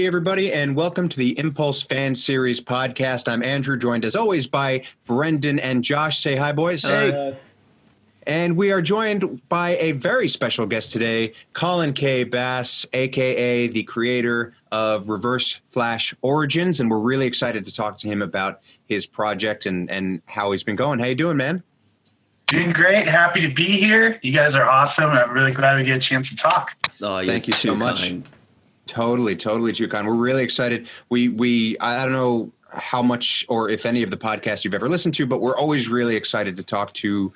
everybody, and welcome to the Impulse Fan Series podcast. I'm Andrew, joined as always by Brendan and Josh. Say hi, boys. Hey. And we are joined by a very special guest today, Colin K.Bass, a.k.a. the creator of Reverse Flash Origins, and we're really excited to talk to him about his project and how he's been going. How you doing, man? Doing great. Happy to be here. You guys are awesome. I'm really glad we get a chance to talk. Oh, thank you so much. Kind. Totally too kind. We're really excited. I don't know how much or if any of the podcasts you've ever listened to, but we're always really excited to talk to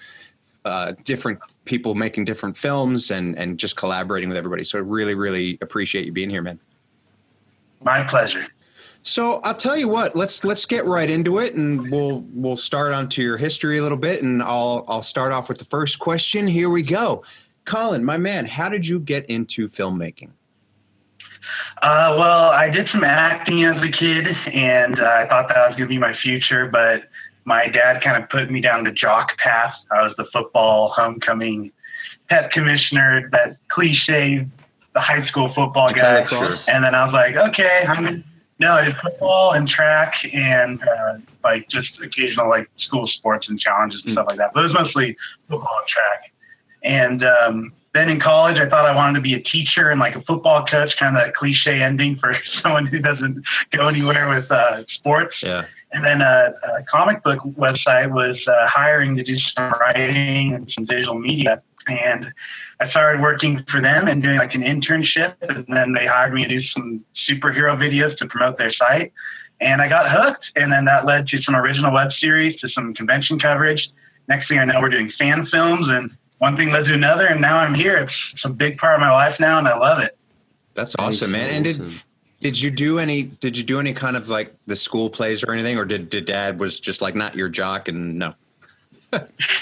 different people making different films and just collaborating with everybody. So I really appreciate you being here, man. My pleasure. So I'll tell you what, let's get right into it, and we'll start onto your history a little bit, and I'll start off with the first question. Here we go. Colin, my man, how did you get into filmmaking? Well, I did some acting as a kid, and I thought that was going to be my future, but my dad kind of put me down the jock path. I was the football homecoming pet commissioner, that cliche, the high school football guy. And then I was like, okay, I did football and track and like just occasional like school sports and challenges and stuff like that. But it was mostly football and track. And then in college, I thought I wanted to be a teacher and like a football coach, kind of that cliche ending for someone who doesn't go anywhere with sports. Yeah. And then a comic book website was hiring to do some writing and some visual media. And I started working for them and doing like an internship. And then they hired me to do some superhero videos to promote their site. And I got hooked. And then that led to some original web series, to some convention coverage. Next thing I know, we're doing fan films, and one thing led to another. And now I'm here. It's a big part of my life now, and I love it. That's awesome, man. And did you do any kind of like the school plays or anything, or did dad was just like not your jock and no?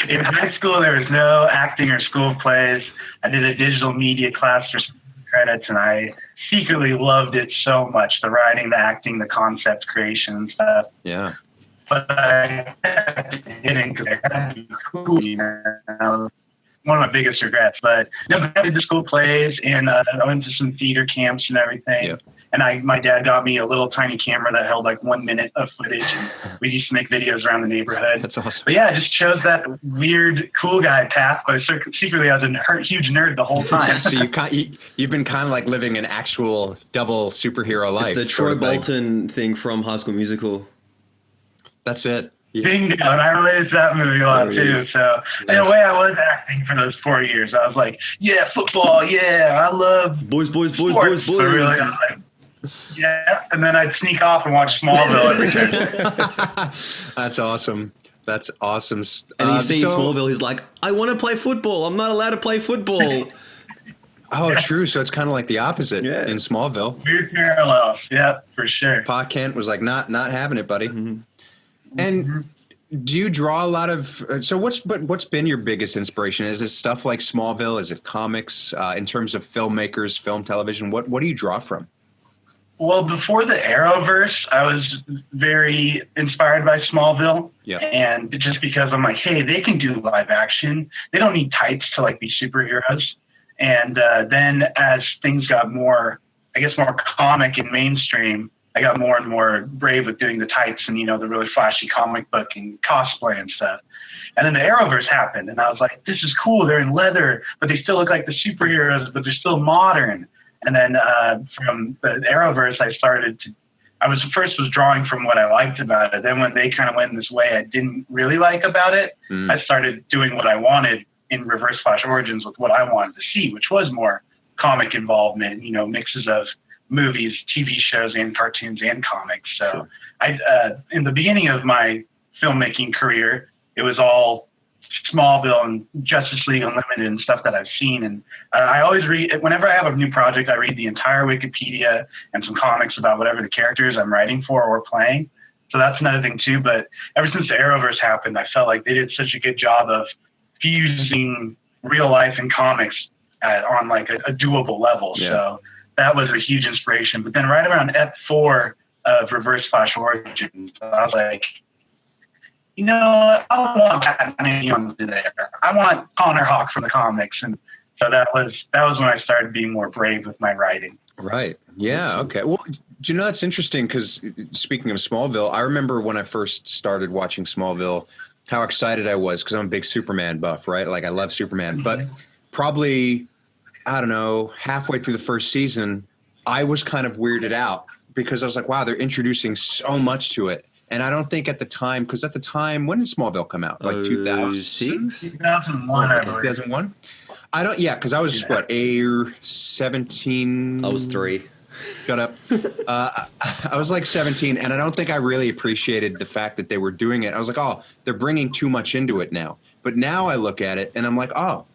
In high school, there was no acting or school plays. I did a digital media class for some credits, and I secretly loved it so much, the writing, the acting, the concept creation and stuff. Yeah. But I didn't because I had to be cool, you know. One of my biggest regrets. But no, I did the school plays, and I went to some theater camps and everything. Yeah. And my dad got me a little tiny camera that held like 1 minute of footage. And we used to make videos around the neighborhood. That's awesome. But yeah, I just chose that weird cool guy path. But secretly, I was a huge nerd the whole time. So you've been kind of like living an actual double superhero life. It's the Troy Bolton thing from High School Musical. That's it. Bingo, and I related to that movie a lot too. So in a way, I was acting for those 4 years. I was like, yeah, football, yeah, I love boys. But really, I was like, yeah, and then I'd sneak off and watch Smallville every day. That's awesome. And he's seeing Smallville. He's like, I want to play football. I'm not allowed to play football. Oh, true. So it's kind of like the opposite in Smallville. Weird parallels. Yeah, for sure. Pa Kent was like, not having it, buddy. Mm-hmm. And do you draw a lot of? So what's been your biggest inspiration? Is it stuff like Smallville? Is it comics? In terms of filmmakers, film, television, what do you draw from? Well, before the Arrowverse, I was very inspired by Smallville. Yeah. And just because I'm like, hey, they can do live action. They don't need tights to like be superheroes. And then as things got more comic and mainstream, I got more and more brave with doing the tights and, you know, the really flashy comic book and cosplay and stuff. And then the Arrowverse happened, and I was like, this is cool. They're in leather, but they still look like the superheroes, but they're still modern. And then from the Arrowverse, I was drawing from what I liked about it. Then when they kind of went in this way I didn't really like about it, I started doing what I wanted in Reverse Flash Origins with what I wanted to see, which was more comic involvement, you know, mixes of movies, TV shows, and cartoons and comics. So sure. I in the beginning of my filmmaking career, it was all Smallville and Justice League Unlimited and stuff that I've seen. And I always read, whenever I have a new project, I read the entire Wikipedia and some comics about whatever the characters I'm writing for or playing. So that's another thing too. But ever since the Arrowverse happened, I felt like they did such a good job of fusing real life and comics on like a doable level. Yeah. So that was a huge inspiration. But then right around F4 of Reverse Flash Origins, I was like, you know, I don't want Batman Young there. I want Connor Hawk from the comics. And so that was when I started being more brave with my writing. Right. Yeah. Okay. Well, do you know, that's interesting because speaking of Smallville, I remember when I first started watching Smallville, how excited I was because I'm a big Superman buff, right? Like I love Superman, but probably, I don't know, halfway through the first season, I was kind of weirded out because I was like, wow, they're introducing so much to it. And I don't think at the time, because at the time, when did Smallville come out? Like 2006? 2001, I believe. 2001? I don't, yeah, because I was, what, 17? I was 3. Shut up. I was like 17, and I don't think I really appreciated the fact that they were doing it. I was like, oh, they're bringing too much into it now. But now I look at it, and I'm like, oh,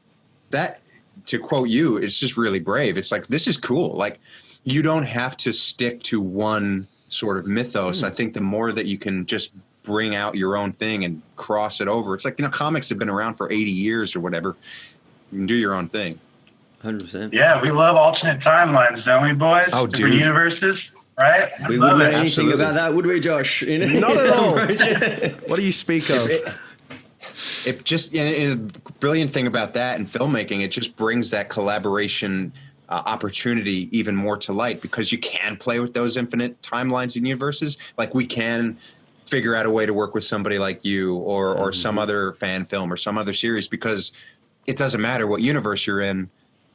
that, to quote you, it's just really brave. It's like, this is cool. Like, you don't have to stick to one sort of mythos. I think the more that you can just bring out your own thing and cross it over. It's like, you know, comics have been around for 80 years or whatever. You can do your own thing. 100%. Yeah, we love alternate timelines, don't we, boys? Oh, Different dude. universes, right? We wouldn't know anything Absolutely. about that, would we, Josh? Not at all. What do you speak of? It just, and the brilliant thing about that in filmmaking, it just brings that collaboration opportunity even more to light because you can play with those infinite timelines and universes. Like we can figure out a way to work with somebody like you or some other fan film or some other series because it doesn't matter what universe you're in.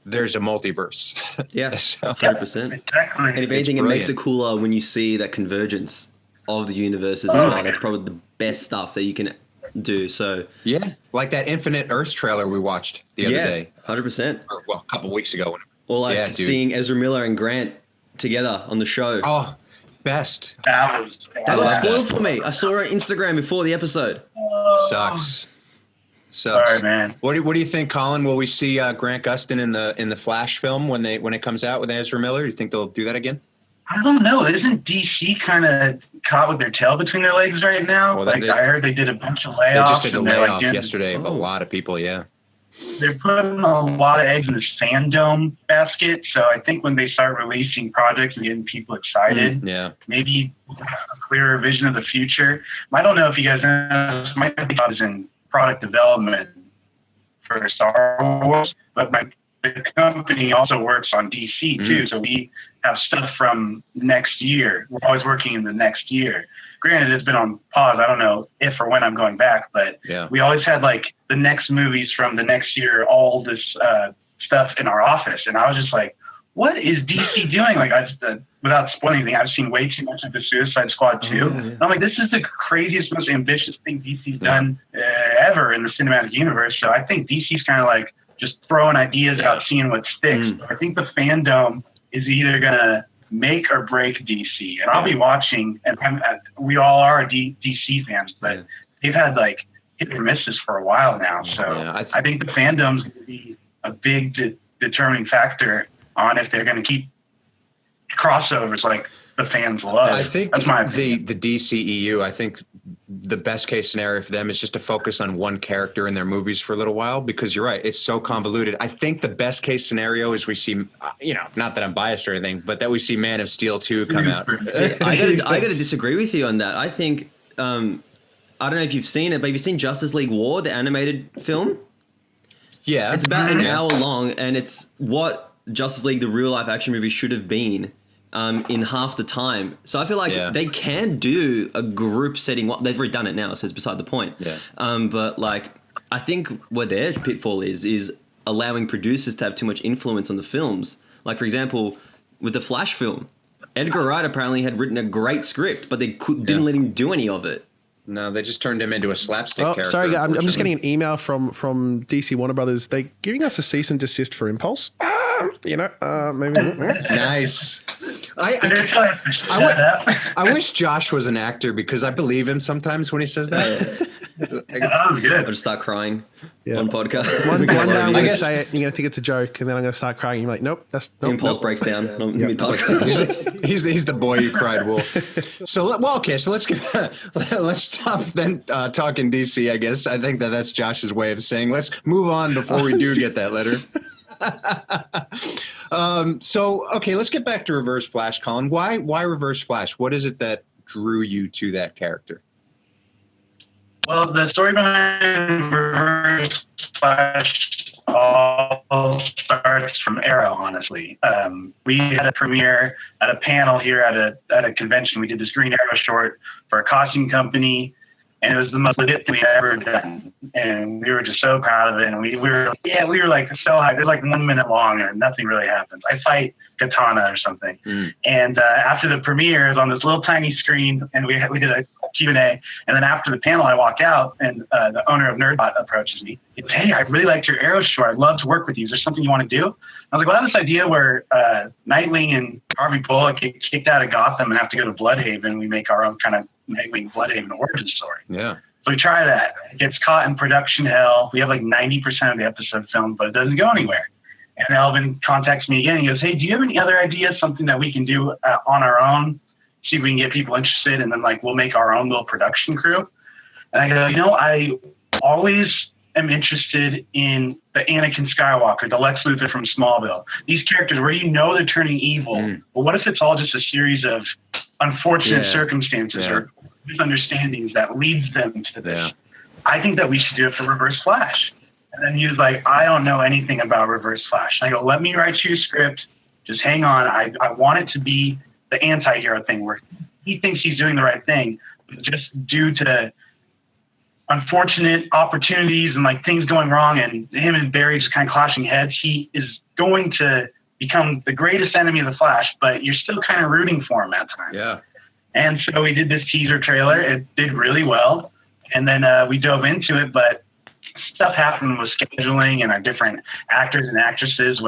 There's a multiverse. Yeah, So, 100%. Exactly. And if anything, it makes it cooler when you see that convergence of the universes as well. That's probably the best stuff that you can do. So yeah, like that Infinite Earth trailer we watched the other day. 100%. Or, well, a couple weeks ago. Or like Yeah, dude. seeing Ezra Miller and Grant together on the show. Oh, best. That was That was love spoiled for me. I saw it on Instagram before the episode. Sucks. Sorry, man. What do you think, Colin? Will we see Grant Gustin in the Flash film when it comes out with Ezra Miller? Do you think they'll do that again? I don't know. Isn't DC kind of caught with their tail between their legs right now? Well, like I heard they did a bunch of layoffs. They just did a and they're, layoff like, yesterday of a lot of people. Yeah. They're putting a lot of eggs in this fandom basket. So I think when they start releasing projects and getting people excited, Yeah. maybe a clearer vision of the future. I don't know if you guys know, my job is in product development for Star Wars, but the company also works on DC too. So we have stuff from next year. We're always working in the next year. Granted, it's been on pause. I don't know if or when I'm going back, but we always had like the next movies from the next year, all this stuff in our office. And I was just like, what is DC doing? Like, without spoiling anything, I've seen way too much of the Suicide Squad 2. And I'm like, this is the craziest, most ambitious thing DC's done ever in the cinematic universe. So I think DC's kind of like just throwing ideas out, seeing what sticks. I think the fandom is either going to make or break DC. And I'll be watching, and we all are DC fans, but they've had like hit or misses for a while now. So I think the fandom's going to be a big determining factor on if they're going to keep crossovers like the fans love. I think that's my the DCEU, I think the best case scenario for them is just to focus on one character in their movies for a little while, because you're right, it's so convoluted. I think the best case scenario is we see, not that I'm biased or anything, but that we see Man of Steel 2 come out. I got to disagree with you on that. I think, I don't know if you've seen it, but have you seen Justice League War, the animated film? Yeah. It's about an hour long, and it's what Justice League, the real life action movie, should have been in half the time. So I feel like they can do a group setting. They've redone it now, so it's beside the point. Yeah. But like, I think what their pitfall is allowing producers to have too much influence on the films. Like, for example, with the Flash film, Edgar Wright apparently had written a great script, but they didn't let him do any of it. No, they just turned him into a slapstick character. Sorry, I'm just getting an email from DC Warner Brothers. They're giving us a cease and desist for Impulse. Maybe. Nice. I wish Josh was an actor, because I believe him sometimes when he says that. that was good. I'll just start crying on podcast. One day I'm going to say it, and you're going to think it's a joke, and then I'm going to start crying. You're like, nope, that's nope. Impulse breaks down mid-podcast. He's the boy who cried wolf. So let's stop then talking DC, I guess. I think that's Josh's way of saying let's move on before we do get that letter. Okay, let's get back to Reverse Flash, Colin. Why Reverse Flash? What is it that drew you to that character? Well, the story behind Reverse Flash all starts from Arrow, honestly. we had a premiere at a panel here at a convention. We did this Green Arrow short for a costume company, and it was the most legit thing we'd ever done. And we were just so proud of it. And we were like so high. It was like 1 minute long and nothing really happens. I fight Katana or something. And after the premiere, it was on this little tiny screen, and we did a Q&A. And then after the panel, I walked out, and the owner of Nerdbot approaches me. He goes, "Hey, I really liked your Arrow short. I'd love to work with you. Is there something you want to do?" I was like, "Well, I have this idea where Nightwing and Harvey Bullock get kicked out of Gotham and have to go to Bloodhaven. We make our own kind of Nightwing Bloodhaven origin story." Yeah. So we try that. It gets caught in production hell. We have like 90% of the episode filmed, but it doesn't go anywhere. And Elvin contacts me again. He goes, "Hey, do you have any other ideas, something that we can do on our own? See if we can get people interested, and then like we'll make our own little production crew." And I go, I always am interested in the Anakin Skywalker, the Lex Luthor from Smallville. These characters where they're turning evil, but what if it's all just a series of unfortunate circumstances or misunderstandings that leads them to this? Yeah. I think that we should do it for Reverse Flash. And then he was like, "I don't know anything about Reverse Flash." And I go, "Let me write you a script. Just hang on. I want it to be the anti-hero thing where he thinks he's doing the right thing, but just due to unfortunate opportunities and like things going wrong and him and Barry just kind of clashing heads, he is going to become the greatest enemy of the Flash, but you're still kind of rooting for him at times." Yeah. And so we did this teaser trailer. It did really well. And then we dove into it, but stuff happened with scheduling and our different actors and actresses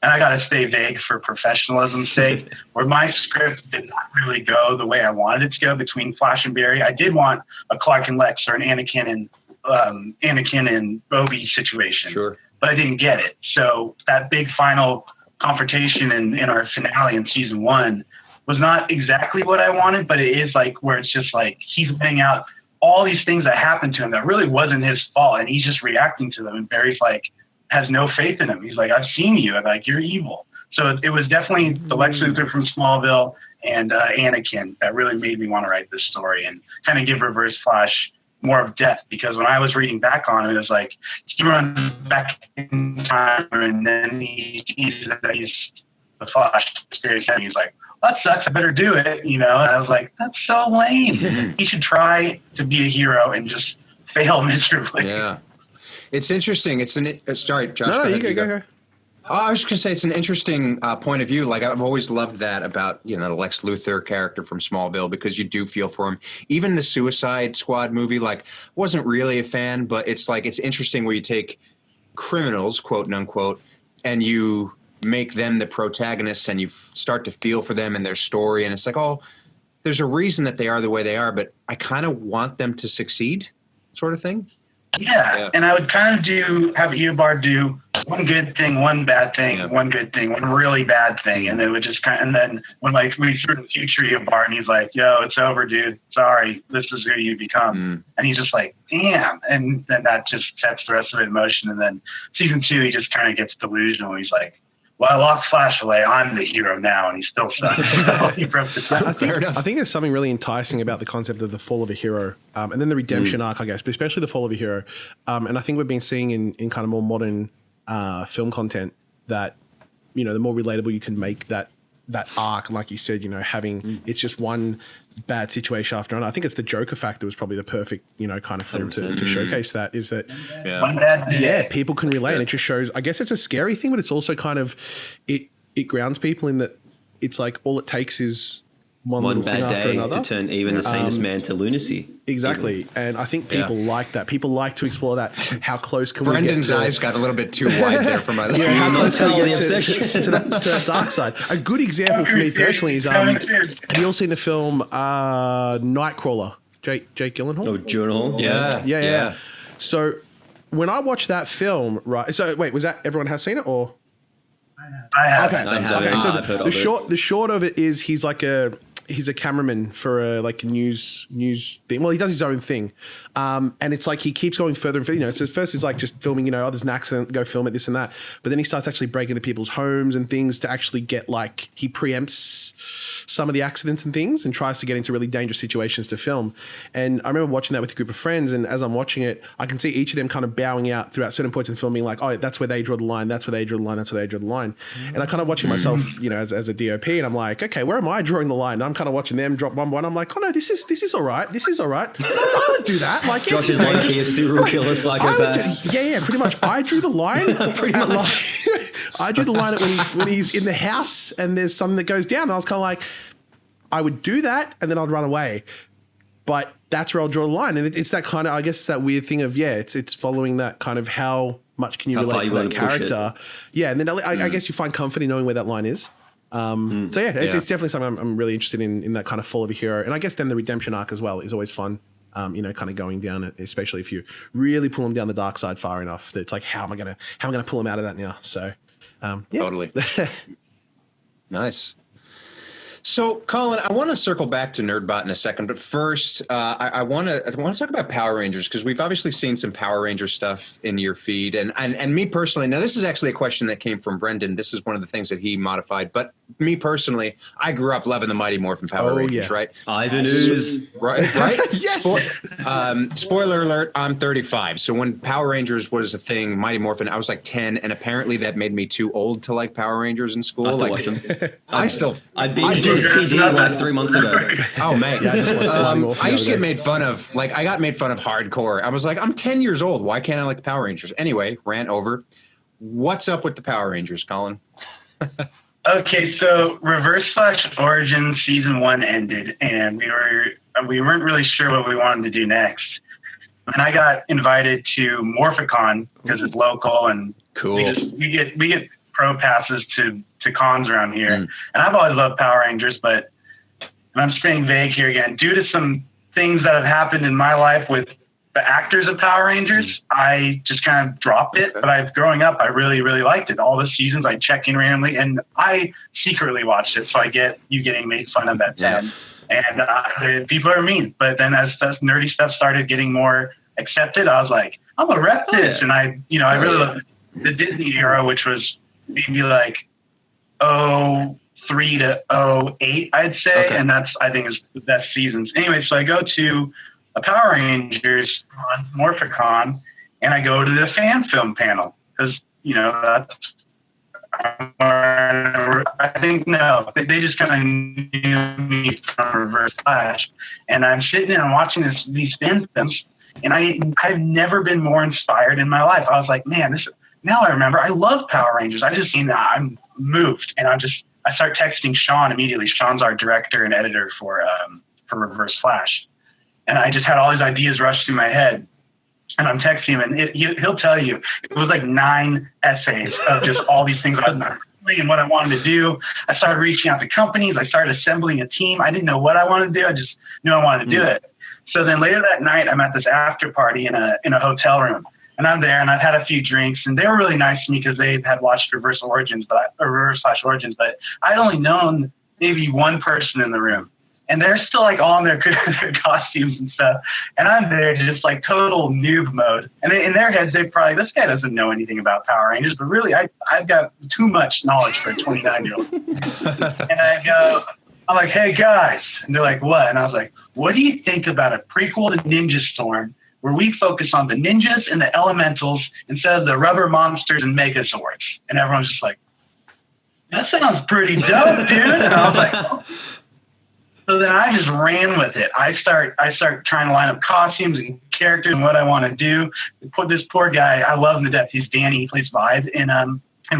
and I got to stay vague for professionalism's sake, where my script did not really go the way I wanted it to go between Flash and Barry. I did want a Clark and Lex or an Anakin and Bobby situation, Sure. but I didn't get it. So that big final confrontation in our finale in season 1 was not exactly what I wanted, but it is like where it's just like he's laying out all these things that happened to him that really wasn't his fault, and he's just reacting to them. And Barry's like has no faith in him. He's like, "I've seen you. I'm like, you're evil." So it was definitely the Lex Luthor from Smallville and Anakin that really made me want to write this story and kind of give Reverse Flash more of depth, because when I was reading back on it, it was like he runs back in time and then he's the Flash. He's like, "That sucks. I better do it." And I was like, that's so lame. He should try to be a hero and just fail miserably. Yeah. It's interesting. Sorry, Josh. No, you go. Oh, I was just gonna say it's an interesting point of view. Like I've always loved that about the Lex Luthor character from Smallville, because you do feel for him. Even the Suicide Squad movie, like wasn't really a fan, but it's like it's interesting where you take criminals, quote unquote, and you make them the protagonists, and you start to feel for them and their story, and it's like, oh, there's a reason that they are the way they are, but I kind of want them to succeed, sort of thing. Yeah. And I would kind of have Eobard do one good thing, one bad thing, one good thing, one really bad thing, and it would just and then when like we threw the future Eobard, and he's like, "Yo, it's over, dude. Sorry, this is who you become," and he's just like, "Damn," and then that just sets the rest of it in motion. And then season 2, he just kind of gets delusional. He's like, "Well, I locked Flash away. I'm the hero now," and he still sucks. So he broke the tie. I think there's something really enticing about the concept of the fall of a hero, and then the redemption arc, I guess, but especially the fall of a hero. And I think we've been seeing in kind of more modern film content that, the more relatable you can make that arc, and like you said, having it's just one bad situation after another. I think it's the Joker factor was probably the perfect, kind of film to showcase that, is that, one bad day. people can relate. And it just shows, I guess it's a scary thing, but it's also kind of, it grounds people in that it's like all it takes is one little thing bad after day another to turn even the sanest man to lunacy. Exactly. Even. And I think people like that. People like to explore that. How close can we get Brendan's to... eyes got a little bit too wide there for my how not close can tell we the get obsession. to that dark side? A good example for me personally is, have you all seen the film Nightcrawler? Jake Gyllenhaal? Oh, Gyllenhaal? Yeah. So when I watched that film, right? So wait, was that everyone has seen it or? I have. Okay. So the short of it is he's like he's a cameraman for a like news thing. Well, he does his own thing, and it's like he keeps going further and further. You know, so at first he's like just filming. You know, oh, there's an accident, go film it, this and that. But then he starts actually breaking into people's homes and things to actually get like he preempts some of the accidents and things and tries to get into really dangerous situations to film. And I remember watching that with a group of friends, and as I'm watching it, I can see each of them kind of bowing out throughout certain points in filming, like, oh, that's where they draw the line, that's where they draw the line, that's where they draw the line. And I kind of watching myself, you know, as a DOP, and I'm like, okay, where am I drawing the line? And I'm kind of watching them drop one by one. I'm like, oh no, this is all right. This is all right. I don't do that. Like, Josh is like a serial killer psychopath. Yeah, pretty much. I drew the line. I drew the line at when he's in the house and there's something that goes down. And I was kind of like, I would do that and then I'd run away. But that's where I'll draw the line. And it's that kind of, I guess it's that weird thing of, it's following that kind of how much can you relate to that character. Yeah, and then I guess you find comfort in knowing where that line is. So it's definitely something I'm really interested in that kind of fall of a hero. And I guess then the redemption arc as well is always fun. You know, kind of going down it, especially if you really pull them down the dark side far enough. That it's like, how am I gonna pull them out of that now? So, totally. Nice. So, Colin, I want to circle back to Nerdbot in a second, but first, I want to talk about Power Rangers, because we've obviously seen some Power Ranger stuff in your feed, and me personally. Now, this is actually a question that came from Brendan. This is one of the things that he modified, but me personally, I grew up loving the Mighty Morphin Power Rangers, right? Ivan Ooze. Right? Yes. Spoiler alert, I'm 35. So when Power Rangers was a thing, Mighty Morphin, I was like 10, and apparently that made me too old to like Power Rangers in school. I binged PD like 3 months ago. Oh man, yeah, I used to get made fun of. Like, I got made fun of hardcore. I was like, I'm 10 years old. Why can't I like the Power Rangers? Anyway, rant over. What's up with the Power Rangers, Colin? Okay, so Reverse Flash Origins season 1 ended, and we weren't really sure what we wanted to do next. And I got invited to Morphicon because it's local, and cool. We get pro passes to cons around here. And I've always loved Power Rangers, but and I'm staying vague here again. Due to some things that have happened in my life with the actors of Power Rangers, I just kind of dropped it. But growing up, I really, really liked it. All the seasons, I check in randomly, and I secretly watched it, so I get you getting made fun of at 10. And people are mean. But then as nerdy stuff started getting more accepted, I was like, I'm gonna rep this. And I really loved the Disney era, which was maybe like 03 to 08, I'd say. Okay. And that's, I think, is the best seasons. Anyway, so I go to a Power Rangers on Morphicon, and I go to the fan film panel because, that's, I think, no, they just kind of knew me from Reverse Flash. And I'm sitting there and watching these fan films, and I've never been more inspired in my life. I was like, man, now I remember, I love Power Rangers. I just seen that. I'm moved, and I start texting Sean immediately. Sean's our director and editor for Reverse Flash. And I just had all these ideas rush through my head, and I'm texting him, and he'll tell you, it was like 9 essays of just all these things I was doing and what I wanted to do. I started reaching out to companies. I started assembling a team. I didn't know what I wanted to do. I just knew I wanted to do it. So then later that night, I'm at this after party in a hotel room, and I'm there, and I've had a few drinks, and they were really nice to me because they had watched Reverse Flash Origins, but I'd only known maybe one person in the room. And they're still like all in their costumes and stuff. And I'm there just like total noob mode. And in their heads, they probably, this guy doesn't know anything about Power Rangers, but really I've got too much knowledge for a 29-year-old. And I'm like, hey guys. And they're like, what? And I was like, what do you think about a prequel to Ninja Storm where we focus on the ninjas and the elementals instead of the rubber monsters and megazords? And everyone's just like, that sounds pretty dope, dude. And I was like, oh. So then I just ran with it. I start trying to line up costumes and characters and what I want to do. Put this poor guy, I love him to death. He's Danny. He plays Vibe in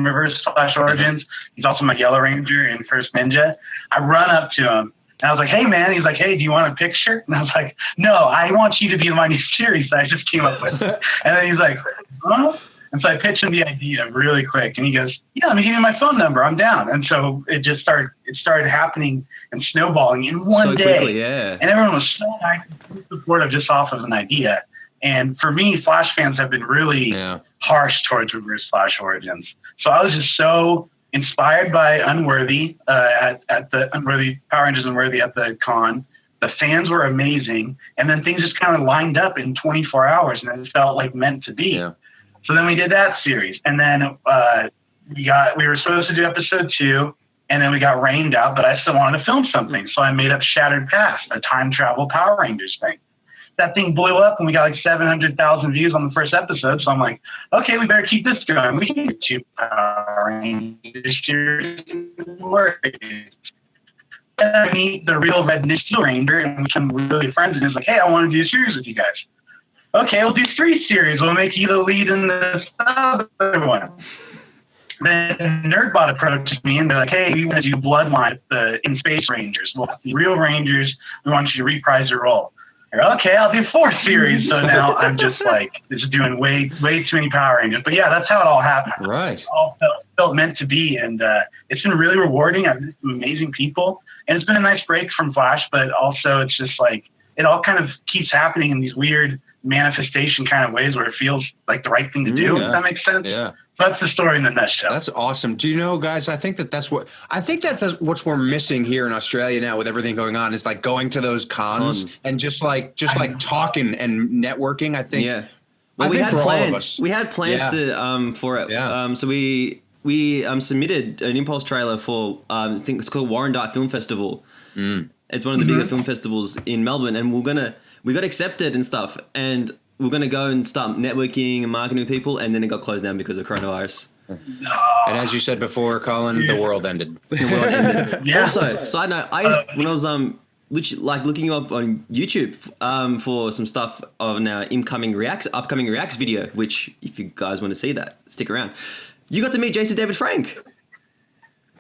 Reverse Flash Origins. He's also my Yellow Ranger in First Ninja. I run up to him, and I was like, hey, man. He's like, hey, do you want a picture? And I was like, no, I want you to be in my new series that I just came up with. And then he's like, huh? And so I pitched him the idea really quick, and he goes, yeah, let me give you my phone number. I'm down. And so it started happening and snowballing in one day. Quickly, yeah. And everyone was so nice and supportive just off of an idea. And for me, Flash fans have been really harsh towards Reverse Flash Origins. So I was just so inspired by Unworthy at the Unworthy Power Rangers Unworthy at the con. The fans were amazing, and then things just kind of lined up in 24 hours, and it felt like meant to be. Yeah. So then we did that series, and then we were supposed to do episode 2, and then we got rained out, but I still wanted to film something, so I made up Shattered Past, a time travel Power Rangers thing. That thing blew up, and we got like 700,000 views on the first episode. So I'm like, okay, we better keep this going. We can get 2 Power Rangers series. And I meet the real Red Steel Ranger, and we become really friends. And he's like, hey, I want to do a series with you guys. Okay, we'll do 3 series. We'll make you the lead in this other one. Then Nerdbot approached me, and they're like, hey, we want to do Bloodline, the In Space Rangers. We'll have the real Rangers. We want you to reprise your role. Okay, I'll do 4 series. So now I'm just like, just doing way too many Power Rangers. But yeah, that's how it all happened. Right. It all felt meant to be. And it's been really rewarding. I've met some amazing people. And it's been a nice break from Flash, but also it's just like, it all kind of keeps happening in these weird manifestation kind of ways where it feels like the right thing to do. Does that make sense? Yeah. That's the story in the nutshell. That's awesome. Do you know, guys, I think that's what we're missing here in Australia now with everything going on is like going to those cons and just like talking and networking. I think. Yeah. Well, we had plans. We had plans to for it. Yeah. So we submitted an impulse trailer for I think it's called Warrandyte Film Festival. It's one of the bigger film festivals in Melbourne, and we got accepted and stuff, and we're gonna go and start networking and marketing with people, and then it got closed down because of coronavirus. And as you said before, Colin, the world ended. Yeah. Also, side note, when I was looking you up on YouTube for some stuff on our upcoming Reacts video, which if you guys want to see that, stick around. You got to meet Jason David Frank.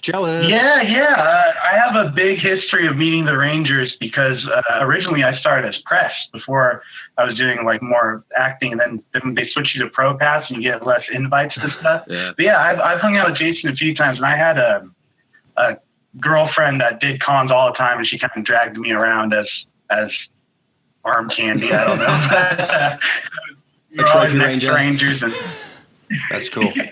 Jealous. Yeah. I have a big history of meeting the Rangers because originally I started as press before I was doing like more acting, and then they switched you to Pro Pass and you get less invites and stuff. Yeah. But yeah, I've hung out with Jason a few times, and I had a girlfriend that did cons all the time, and she kind of dragged me around as arm candy. I don't know. A trophy ranger. Rangers and That's cool. yeah.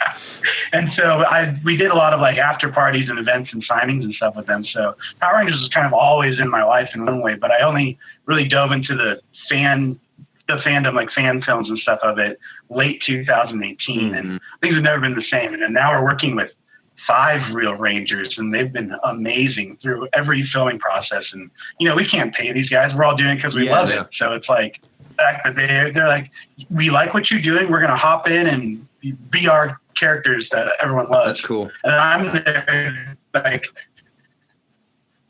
And so we did a lot of like after parties and events and signings and stuff with them. So Power Rangers was kind of always in my life in one way, but I only really dove into the fandom, like fan films and stuff of it late 2018. And things have never been the same. And then now we're working with 5 real Rangers, and they've been amazing through every filming process. And, we can't pay these guys. We're all doing it because we love it. So it's like the fact that they're like, we like what you're doing. We're going to hop in and be our characters that everyone loves. That's cool. And I'm there like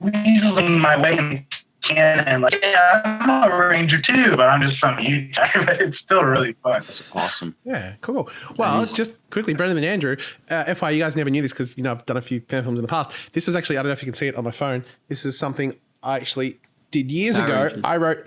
weaseling my way in and like, yeah, I'm a Ranger too, but I'm just some huge guy. But it's still really fun. That's awesome. Yeah, cool. Well, just quickly, Brendan and Andrew, FYI, you guys never knew this because I've done a few fan films in the past. This was actually, I don't know if you can see it on my phone. This is something I actually did years ago. I wrote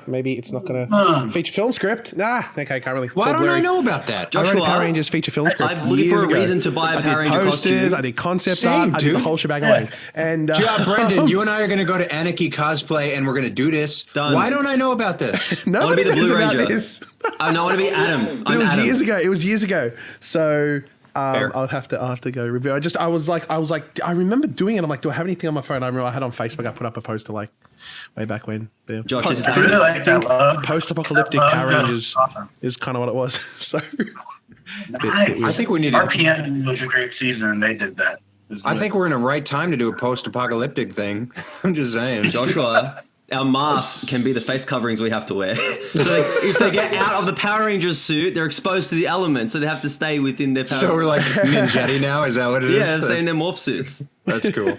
maybe it's not going to feature film script. Okay, can't really. Why don't I know about that? Joshua, I wrote a Power Rangers feature film script. I'm looking for a reason to buy a Power Ranger costume. I did concept art. I did the whole shebang away. And Brendan, you and I are going to go to Anarchy Cosplay, and we're going to do this. Done. Why don't I know about this? I want to be the Blue Ranger. I want to be Adam. It was years ago. It was years ago. So I'll have to go review. I was like, I remember doing it. I'm like, do I have anything on my phone? I remember I had on Facebook. I put up a poster like way back when. Josh, I really like that. Post-apocalyptic Power Rangers is kind of what it was. So nice. I think we need RPM was a great season, and they did that. I think we're in the right time to do a post-apocalyptic thing. I'm just saying. Joshua, our masks can be the face coverings we have to wear. So if they get out of the Power Rangers suit, they're exposed to the elements, so they have to stay within their Power So we're like Ninjetti now? Is that what it is? Yeah, stay in their morph suits. That's cool.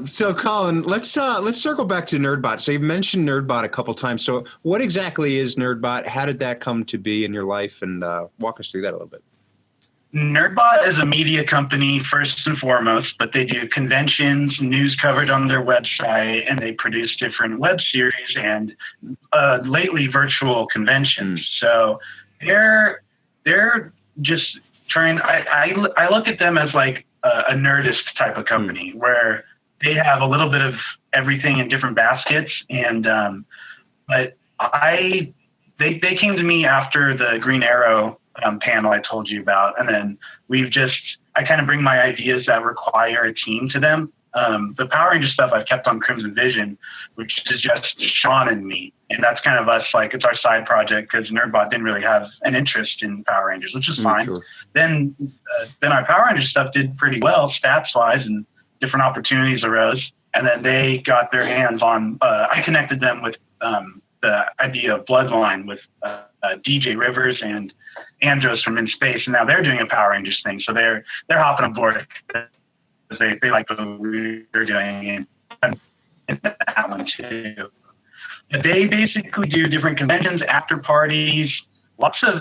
So Colin, let's circle back to Nerdbot. So you've mentioned Nerdbot a couple times. So what exactly is Nerdbot? How did that come to be in your life? And walk us through that a little bit. Nerdbot is a media company first and foremost, but they do conventions, news covered on their website, and they produce different web series and lately virtual conventions. So they're just trying. I look at them as like a Nerdist type of company where they have a little bit of everything in different baskets. And but they came to me after the Green Arrow panel I told you about, and then I kind of bring my ideas that require a team to them. The Power Ranger stuff I've kept on Crimson Vision, which is just Sean and me. And that's kind of us, like, it's our side project because Nerdbot didn't really have an interest in Power Rangers, which is fine. Sure. Then our Power Ranger stuff did pretty well stats-wise, and different opportunities arose. And then they got their hands on, I connected them with the idea of Bloodline with DJ Rivers and Andros from In Space. And now they're doing a Power Rangers thing. So they're hopping aboard because they like what we're doing and that one too. But they basically do different conventions, after parties,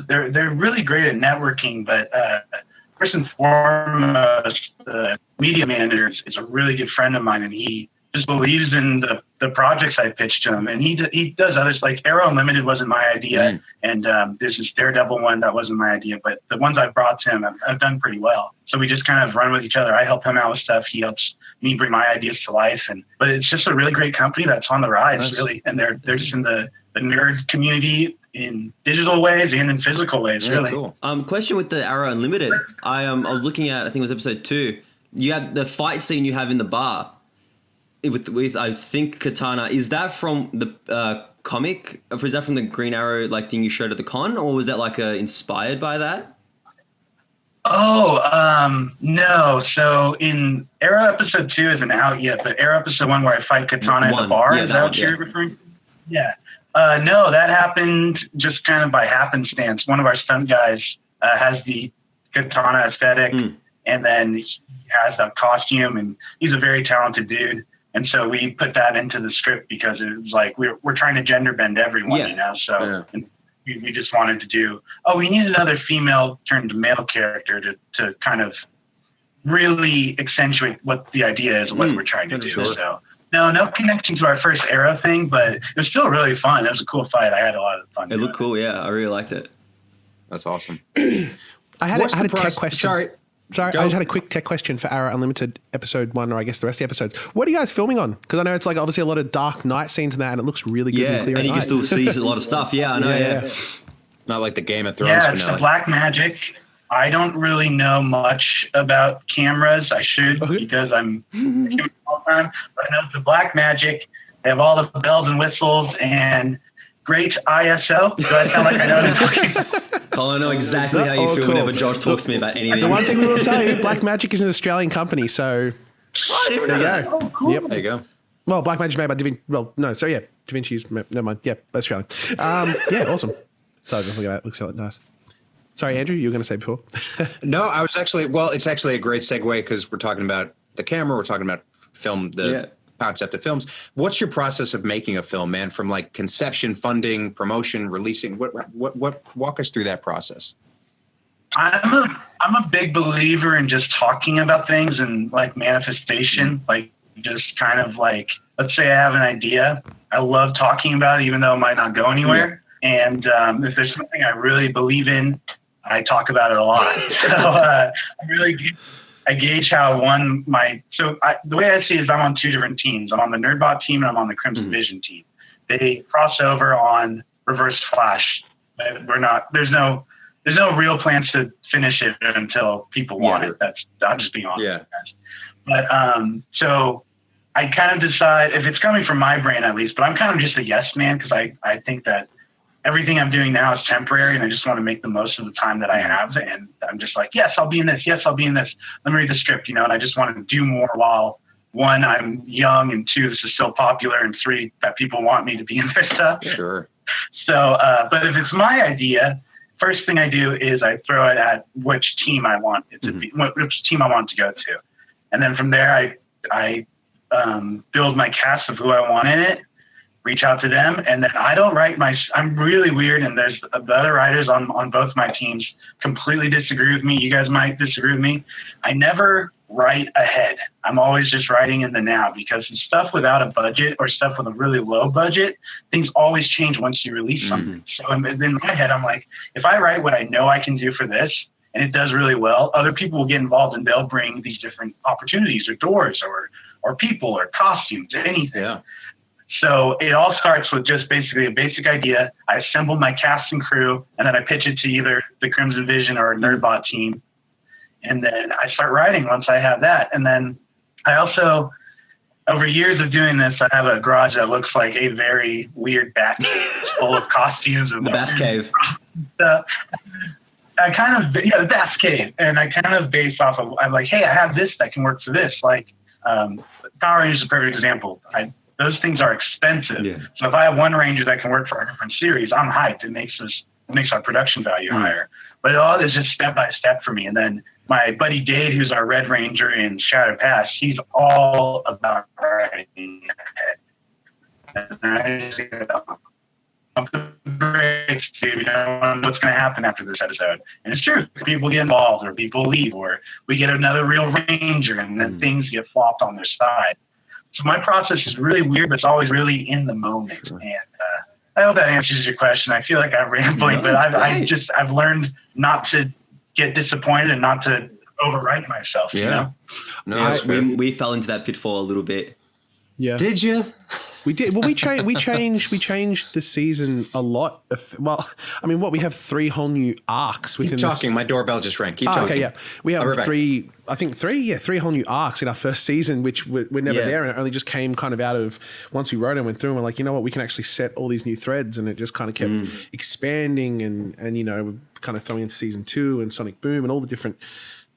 they're really great at networking, but first and foremost, the media manager is a really good friend of mine, and he just believes in the projects I pitched to him. And he does others, like Arrow Unlimited wasn't my idea, and there's this Daredevil one that wasn't my idea, but the ones I've brought to him have done pretty well. So we just kind of run with each other. I help him out with stuff. He helps me bring my ideas to life. But it's just a really great company that's on the rise, really. And they're just in the nerd community in digital ways and in physical ways, really. Cool. Question with the Arrow Unlimited. I was looking at, I think it was episode 2. You had the fight scene you have in the bar with I think Katana. Is that from the comic? Or is that from the Green Arrow like thing you showed at the con, or was that like inspired by that? Oh, no. So in Arrow episode 2 isn't out yet, but Arrow episode 1 where I fight Katana in the bar, is that what you're referring to? Yeah. No, that happened just kind of by happenstance. One of our stunt guys has the Katana aesthetic, and then he has a costume, and he's a very talented dude. And so we put that into the script because it was like we're trying to gender bend everyone, you know. So and we just wanted to do. Oh, we need another female turned male character to kind of really accentuate what the idea is, what we're trying to do. Sure. So no connection to our first Arrow thing, but it was still really fun. It was a cool fight. I had a lot of fun. It looked cool. Yeah, I really liked it. That's awesome. I had a tech question. Sorry, I just had a quick tech question for Arrow Unlimited episode 1, or I guess the rest of the episodes. What are you guys filming on? Because I know it's like obviously a lot of dark night scenes in that, and it looks really good and clear. And you can still see a lot of stuff. Yeah, I know. Yeah. Not like the Game of Thrones finale. Yeah, it's the Black Magic. I don't really know much about cameras. I should because I'm all the time. But I know it's the Black Magic. They have all the bells and whistles and great ISO. Do I sound like I know anything? Colin, I know exactly how you feel whenever Josh talks to me about anything. The one thing we will tell you, Black Magic is an Australian company, so I didn't even know that. Oh, cool. Yep. There you go. Well, Black Magic made by Da Vinci. Well, no, so yeah, Da Vinci's. Never mind. Yeah, Australian. Yeah, awesome. So I was just looking at that. Looks really nice. Sorry, Andrew, you were going to say before. No, I was actually. Well, it's actually a great segue because we're talking about the camera. We're talking about film. Concept of films. What's your process of making a film, man? From like conception, funding, promotion, releasing. What walk us through that process? I'm a big believer in just talking about things and like manifestation, like just kind of like, let's say I have an idea. I love talking about it, even though it might not go anywhere. Yeah. And if there's something I really believe in, I talk about it a lot. So I gauge how the way I see it is I'm on 2 different teams. I'm on the Nerdbot team and I'm on the Crimson Vision team. They cross over on Reverse Flash. There's no real plans to finish it until people want it. I'm just being honest. Yeah. But so I kind of decide if it's coming from my brain at least, but I'm kind of just a yes man because I think that everything I'm doing now is temporary and I just want to make the most of the time that I have. And I'm just like, yes, I'll be in this. Yes, I'll be in this. Let me read the script, and I just want to do more while 1, I'm young, and 2, this is still popular, and 3, that people want me to be in their stuff. Sure. So, but if it's my idea, first thing I do is I throw it at which team I want it to be, which team I want to go to. And then from there, I build my cast of who I want in it, reach out to them, and then I don't write I'm really weird, and there's the other writers on both my teams completely disagree with me. You guys might disagree with me. I never write ahead. I'm always just writing in the now because the stuff without a budget or stuff with a really low budget, things always change once you release something. So in my head, I'm like, if I write what I know I can do for this, and it does really well, other people will get involved and they'll bring these different opportunities or doors or people or costumes or anything. Yeah. So it all starts with just basically a basic idea. I assemble my cast and crew, and then I pitch it to either the Crimson Vision or a Nerdbot team. And then I start writing once I have that. And then I also, over years of doing this, I have a garage that looks like a very weird bat cave. It's full of costumes. And The Bass Cave. I kind of, the Bass Cave. And I kind of base off of, I'm like, hey, I have this that can work for this. Like, Power Rangers is a perfect example. Those things are expensive. Yeah. So if I have one Ranger that can work for a different series, I'm hyped. It makes our production value higher. But it all is just step by step for me. And then my buddy Dade, who's our Red Ranger in Shadow Pass, he's all about writing ahead. Pump the brakes, dude. We don't know what's going to happen after this episode. And it's true. People get involved, or people leave, or we get another real Ranger, and then things get flopped on their side. So my process is really weird, but it's always really in the moment. And I hope that answers your question. I feel like I'm rambling, but I've learned not to get disappointed and not to overwrite myself. Yeah. You know? No, We fell into that pitfall a little bit. Yeah. did you? We did. Well, we changed the season a lot. Well, I mean, we have 3 whole new arcs within Keep talking. My doorbell just rang. Keep talking. Okay, yeah. We have right back. three whole new arcs in our first season, which we're never there. And it only just came kind of out of, once we wrote and went through and we're like, you know what, we can actually set all these new threads, and it just kind of kept expanding and, you know, we're kind of throwing into season 2 and Sonic Boom and all the different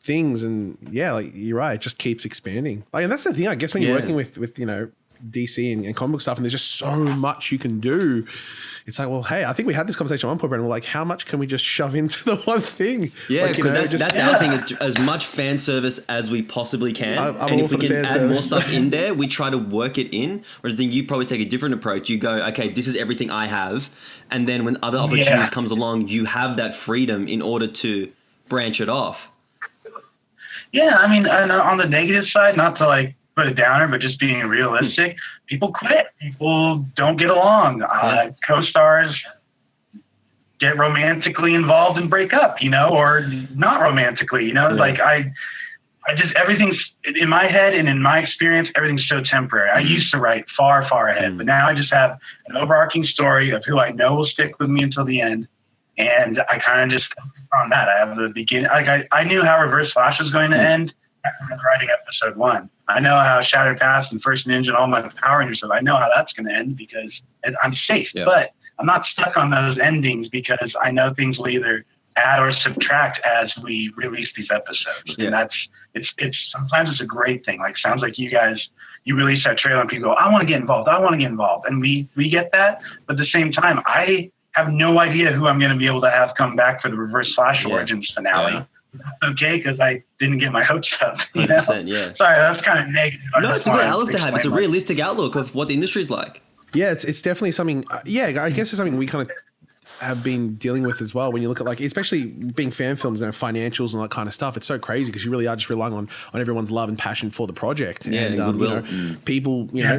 things. And yeah, like you're right, it just keeps expanding. Like, and that's the thing, I guess, when you're working with, you know, DC and comic book stuff, and there's just so much you can do. It's like, well, hey, I think we had this conversation at one point, Brandon. We're like, how much can we just shove into the one thing? Yeah, because like, that's our thing, is as much fan service as we possibly can. And if we can add more stuff in there, we try to work it in. Whereas then you probably take a different approach. You go, okay, this is everything I have. And then when other opportunities comes along, you have that freedom in order to branch it off. Yeah, I mean, and on the negative side, not to like put a downer, but just being realistic, people quit. People don't get along. Co-stars get romantically involved and break up, you know, or not romantically, you know, like I just, everything's in my head and in my experience, everything's so temporary. I used to write far, far ahead, but now I just have an overarching story of who I know will stick with me until the end. And I kind of just on that. I have the beginning. Like I knew how Reverse Flash was going to end after writing episode 1. I know how Shattered Past and First Ninja and all my Power Rangers stuff, I know how that's going to end because I'm safe. Yeah. But I'm not stuck on those endings because I know things will either add or subtract as we release these episodes. Yeah. And it's sometimes it's a great thing. Like, sounds like you guys, you release that trailer and people go, I want to get involved. And we get that. But at the same time, I have no idea who I'm going to be able to have come back for the Reverse Flash Origins finale. Yeah. Okay, because I didn't get my hopes up. You know? 100%, yeah. Sorry, that's kind of negative. No, it's a good outlook to have. It's a realistic outlook of what the industry's like. Yeah, it's definitely something. I guess it's something we kind of have been dealing with as well. When you look at, like, especially being fan films and financials and all that kind of stuff, it's so crazy because you really are just relying on everyone's love and passion for the project. Yeah, and goodwill. You know, people, you know,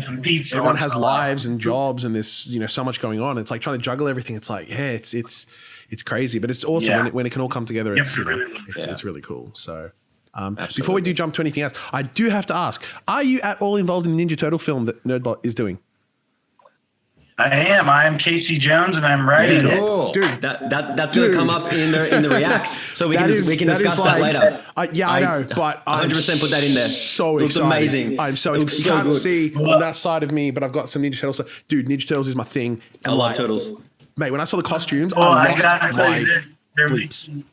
everyone has lives and jobs and there's, you know, so much going on. It's like trying to juggle everything. It's like, yeah, it's crazy, but it's awesome when it can all come together. It's, you know, it's really cool. So before we do jump to anything else, I do have to ask, are you at all involved in the Ninja Turtle film that Nerdbot is doing? I am. I'm Casey Jones, and I'm writing it. Dude, that's going to come up in the reacts, so we can discuss that later. I know, but 100% put that in there. So excited. It looks amazing. I'm so excited. You can't see on that side of me, but I've got some Ninja Turtles. Dude, Ninja Turtles is my thing. I love turtles. Mate, when I saw the costumes, I lost my bleeps.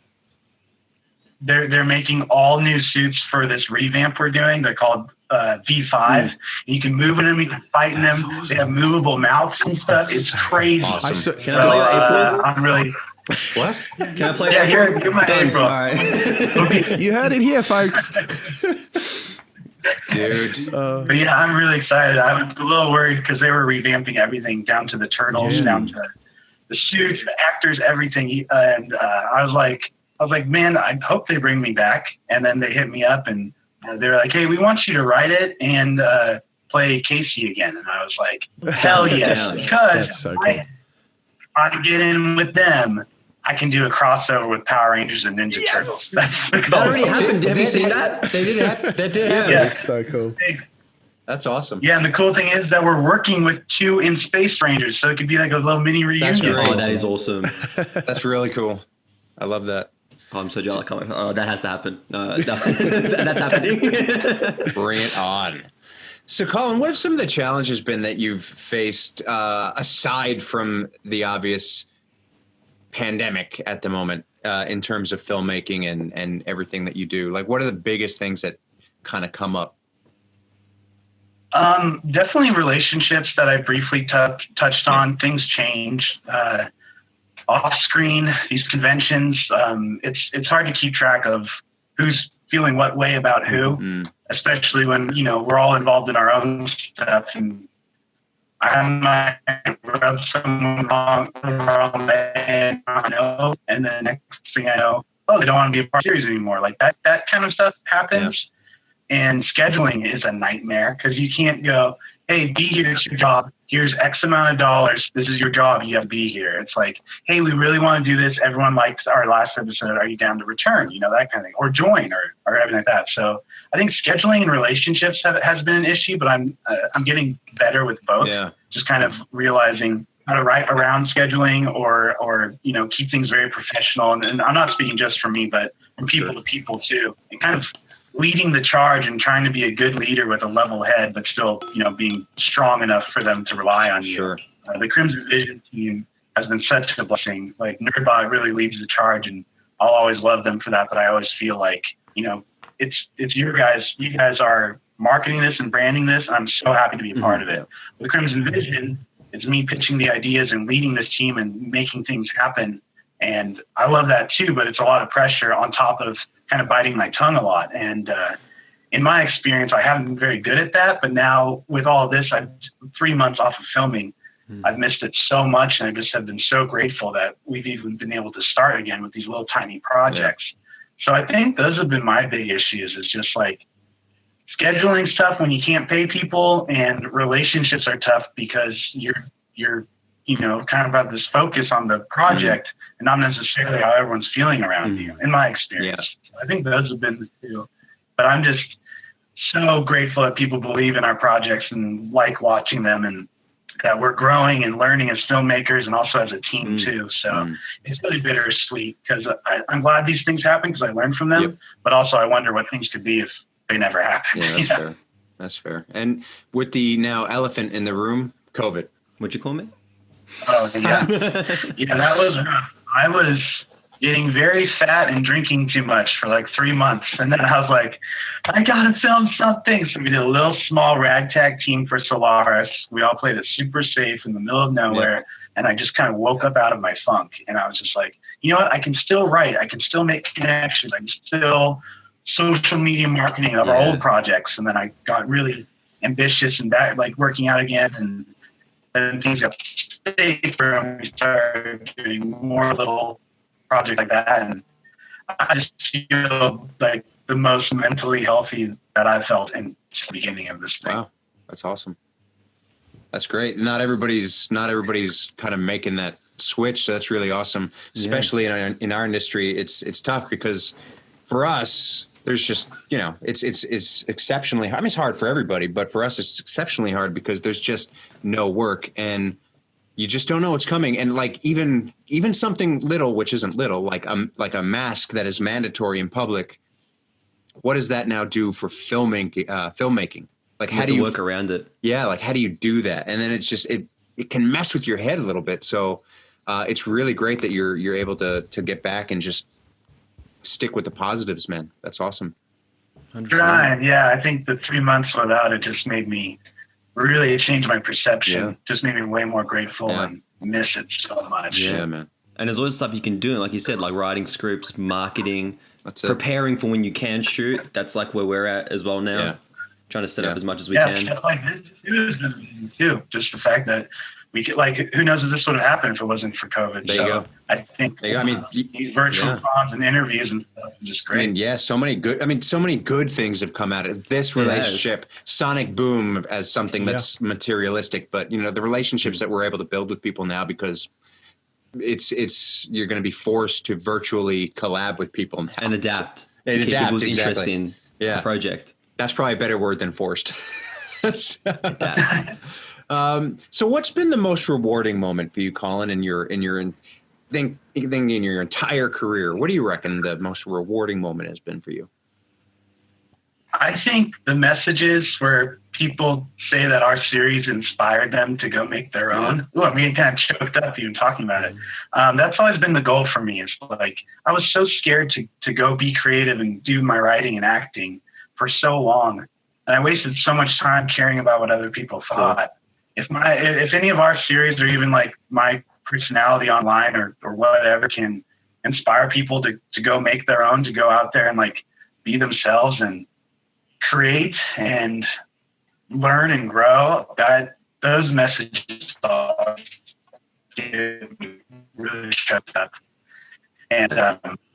They're making all new suits for this revamp we're doing. They're called V5. You can move in them, you can fight in them. Awesome. They have movable mouths and stuff. It's crazy. Awesome. Can I play April? I'm really... What? Can I play April? April? Yeah, give my April. All right. You heard it here, folks. Dude. But yeah, I'm really excited. I was a little worried because they were revamping everything down to the turtles, down to the suits, the actors, everything. And I was like, man, I hope they bring me back. And then they hit me up and they're like, hey, we want you to write it and play Casey again. And I was like, hell yeah. Because so cool. I get in with them, I can do a crossover with Power Rangers and Ninja Turtles. That already happened. Have you seen that? That did happen. Yeah. That's so cool. That's awesome. Yeah, and the cool thing is that we're working with 2 in Space Rangers, so it could be like a little mini reunion. Oh, that is awesome. That's really cool. I love that. Oh, I'm so jealous. Oh, that has to happen. No, that's happening. Bring it on. So, Colin, what have some of the challenges been that you've faced aside from the obvious pandemic at the moment in terms of filmmaking and everything that you do? Like, what are the biggest things that kind of come up? Definitely relationships that I briefly touched on. Things change off screen. These conventions, it's hard to keep track of who's feeling what way about who, especially when we're all involved in our own stuff. And I might rub someone wrong way, I know, and then next thing I know, oh, they don't want to be a part of the series anymore. Like that kind of stuff happens. Yeah. And scheduling is a nightmare because you can't go, hey, be here, it's your job. Here's X amount of dollars. This is your job. You have to be here. It's like, hey, we really want to do this. Everyone likes our last episode. Are you down to return? That kind of thing, or join or everything like that. So I think scheduling and relationships has been an issue, but I'm getting better with both. Yeah. Just kind of realizing how to write around scheduling or keep things very professional. And I'm not speaking just for me, but from people to people too, and kind of leading the charge and trying to be a good leader with a level head, but still, being strong enough for them to rely on you. Sure. The Crimson Vision team has been such a blessing. Like Nerdbot really leads the charge, and I'll always love them for that. But I always feel like, it's your guys. You guys are marketing this and branding this. I'm so happy to be a part of it. The Crimson Vision, it's me pitching the ideas and leading this team and making things happen. And I love that too, but it's a lot of pressure on top of kind of biting my tongue a lot. And in my experience, I haven't been very good at that. But now with all of this, I'm 3 months off of filming. I've missed it so much. And I just have been so grateful that we've even been able to start again with these little tiny projects. Yeah. So I think those have been my big issues, is just like scheduling stuff when you can't pay people, and relationships are tough because you're kind of have this focus on the project and not necessarily how everyone's feeling around you, in my experience. Yeah. I think those have been the two. But I'm just so grateful that people believe in our projects and like watching them, and that we're growing and learning as filmmakers and also as a team too. So it's really bittersweet because I'm glad these things happen because I learned from them, but also I wonder what things could be if they never happen. Yeah, that's fair. That's fair. And with the now elephant in the room, COVID. What'd you call me? Oh, yeah. Yeah, that was rough. I was getting very fat and drinking too much for like 3 months. And then I was like, I got to film something. So we did a little small ragtag team for Solaris. We all played it super safe in the middle of nowhere. Yeah. And I just kind of woke up out of my funk. And I was just like, you know what? I can still write. I can still make connections. I can still social media marketing of our old projects. And then I got really ambitious and back, like working out again. And then things got safer, and we started doing more little projects like that. And I just feel like the most mentally healthy that I've felt in the beginning of this thing. Wow, that's awesome. That's great. Not everybody's kind of making that switch. So that's really awesome. Especially in our industry, it's tough because for us, there's just, it's exceptionally hard. I mean, it's hard for everybody, but for us, it's exceptionally hard because there's just no work and you just don't know what's coming. And like even something little, which isn't little, like a mask that is mandatory in public. What does that now do for filmmaking? Like, how do you work around it? Yeah. Like, how do you do that? And then it's just, it can mess with your head a little bit. So it's really great that you're able to get back and just stick with the positives, man. That's awesome. Trying, yeah. I think the 3 months without it just made me really, it changed my perception. Yeah. Just made me way more grateful and miss it so much. Yeah, man. And there's always stuff you can do, like you said, like writing scripts, marketing, preparing for when you can shoot. That's like where we're at as well now. Yeah. Trying to set up as much as we can. Yeah, like this too. Just the fact that we get, like, who knows if this would have happened if it wasn't for COVID. There you go. I think these virtual cons and interviews and stuff are just great. I mean, so many good things have come out of this relationship. Sonic boom as something that's materialistic, but the relationships that we're able to build with people now, because you're going to be forced to virtually collab with people now. And adapt. And keep people's interest in the project. That's probably a better word than forced. So what's been the most rewarding moment for you, Colin, in your think in your entire career, what do you reckon the most rewarding moment has been for you? I think the messages where people say that our series inspired them to go make their own. Ooh, I'm getting kind of choked up even talking about it. That's always been the goal for me. It's like, I was so scared to go be creative and do my writing and acting for so long. And I wasted so much time caring about what other people thought. If any of our series or even like my personality online or whatever can inspire people to go make their own, to go out there and like be themselves and create and learn and grow, that those messages are really shut up. And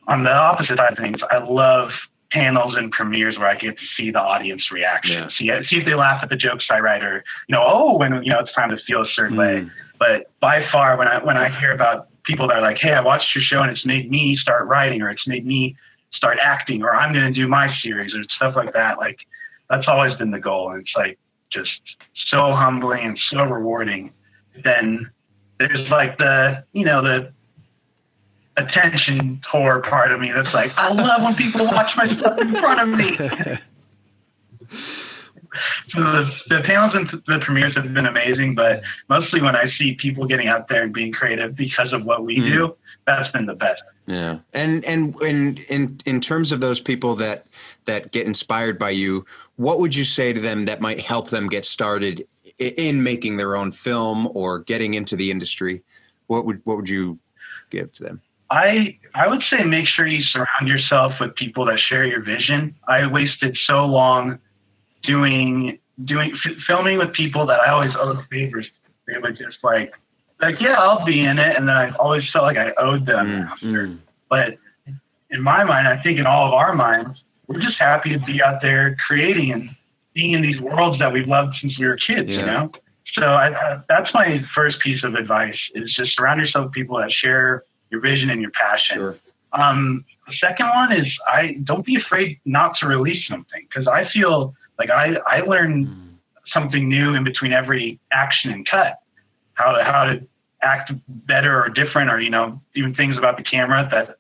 on the opposite side of things, I love panels and premieres where I get to see the audience reaction, see if they laugh at the jokes I write, or when it's time to feel a certain way. But by far, when I hear about people that are like, hey, I watched your show and it's made me start writing, or it's made me start acting, or I'm going to do my series, or stuff like that, like that's always been the goal. And it's like just so humbling and so rewarding. Then there's like the attention whore part of me that's like, I love when people watch my stuff in front of me. So the panels and the premieres have been amazing, but mostly when I see people getting out there and being creative because of what we do, that's been the best. Yeah. And in terms of those people that get inspired by you, what would you say to them that might help them get started in making their own film or getting into the industry? What would you give to them? I would say make sure you surround yourself with people that share your vision. I wasted so long filming with people that I always owed favors. They would just like, yeah, I'll be in it. And then I always felt like I owed them after. But in my mind, I think in all of our minds, we're just happy to be out there creating and being in these worlds that we've loved since we were kids, So that's my first piece of advice, is just surround yourself with people that share your vision and your passion. Sure. The second one is don't be afraid not to release something, because I feel like I learn something new in between every action and cut, how to act better or different, or even things about the camera that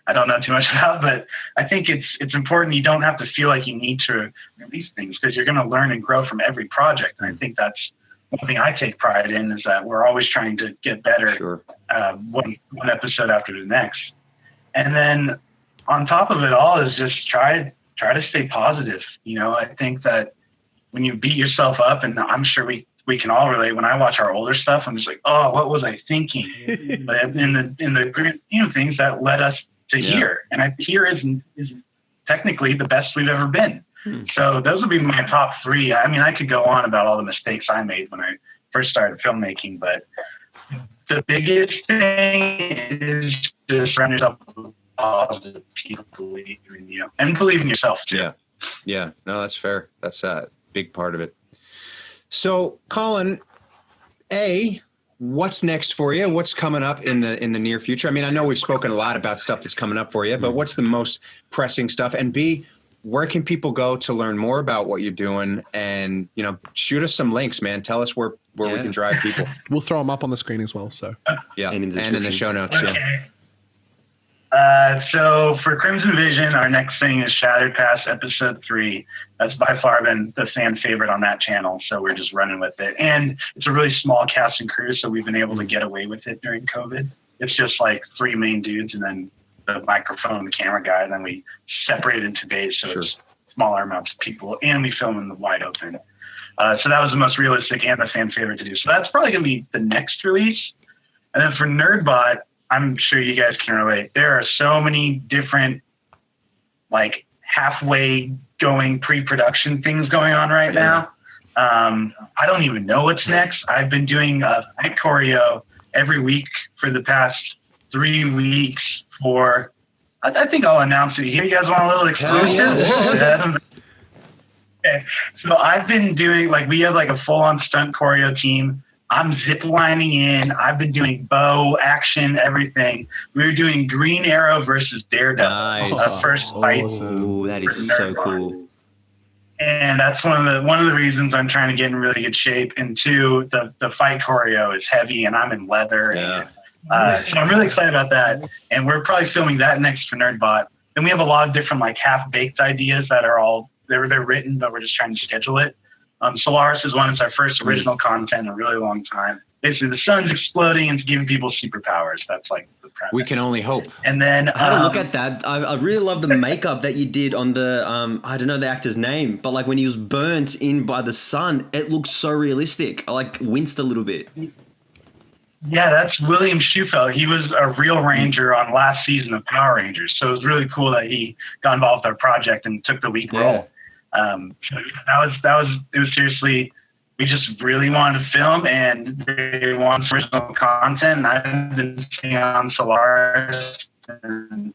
I don't know too much about. But I think it's important. You don't have to feel like you need to release things, because you're going to learn and grow from every project. And I think that's one thing I take pride in, is that we're always trying to get better, one episode after the next. And then on top of it all is just try to stay positive. I think that when you beat yourself up, and I'm sure we can all relate, when I watch our older stuff, I'm just like, oh, what was I thinking? But in the things that led us to here, and here is technically the best we've ever been. So those would be my top three. I mean, I could go on about all the mistakes I made when I first started filmmaking, but the biggest thing is just surround yourself with positive people who believe in you and believe in yourself too. Yeah. No, that's fair. That's a big part of it. So, Colin, what's next for you? What's coming up in the near future? I mean, I know we've spoken a lot about stuff that's coming up for you, but what's the most pressing stuff? And B, where can people go to learn more about what you're doing? And, shoot us some links, man. Tell us where we can drive people. We'll throw them up on the screen as well. So and in the show notes. Okay. So for Crimson Vision, our next thing is Shattered Past Episode 3. That's by far been the fan favorite on that channel, so we're just running with it. And it's a really small cast and crew, so we've been able to get away with it during COVID. It's just like 3 main dudes and then the microphone, the camera guy, and then we separate into days, so it's smaller amounts of people, and we film in the wide open. So that was the most realistic and the fan favorite to do. So that's probably going to be the next release. And then for Nerdbot, I'm sure you guys can relate. There are so many different, like, halfway going pre-production things going on right now. I don't even know what's next. I've been doing fight choreo every week for the past 3 weeks for, I think I'll announce it here. You guys want a little exclusive? Okay. So I've been doing, like, we have like a full-on stunt choreo team. I'm zip lining in. I've been doing bow action, everything. We were doing Green Arrow versus Daredevil. Nice. First fight. Ooh, that is so cool. And that's one of the reasons I'm trying to get in really good shape. And two, the fight choreo is heavy, and I'm in leather. And So I'm really excited about that. And we're probably filming that next for Nerdbot. Then we have a lot of different like half-baked ideas that are all, they're written, but we're just trying to schedule it. Solaris is one. It's our first original content in a really long time. Basically, the sun's exploding and it's giving people superpowers. That's like the premise. We can only hope. And then I had to look at that. I really love the makeup that you did on the I don't know the actor's name, but like when he was burnt in by the sun, it looked so realistic. I like winced a little bit. Yeah, that's William Schufel. He was a real ranger on last season of Power Rangers, so it was really cool that he got involved with our project and took the lead role. It was seriously, we just really wanted to film, and they wanted some original content. And I've been seeing on Solaris and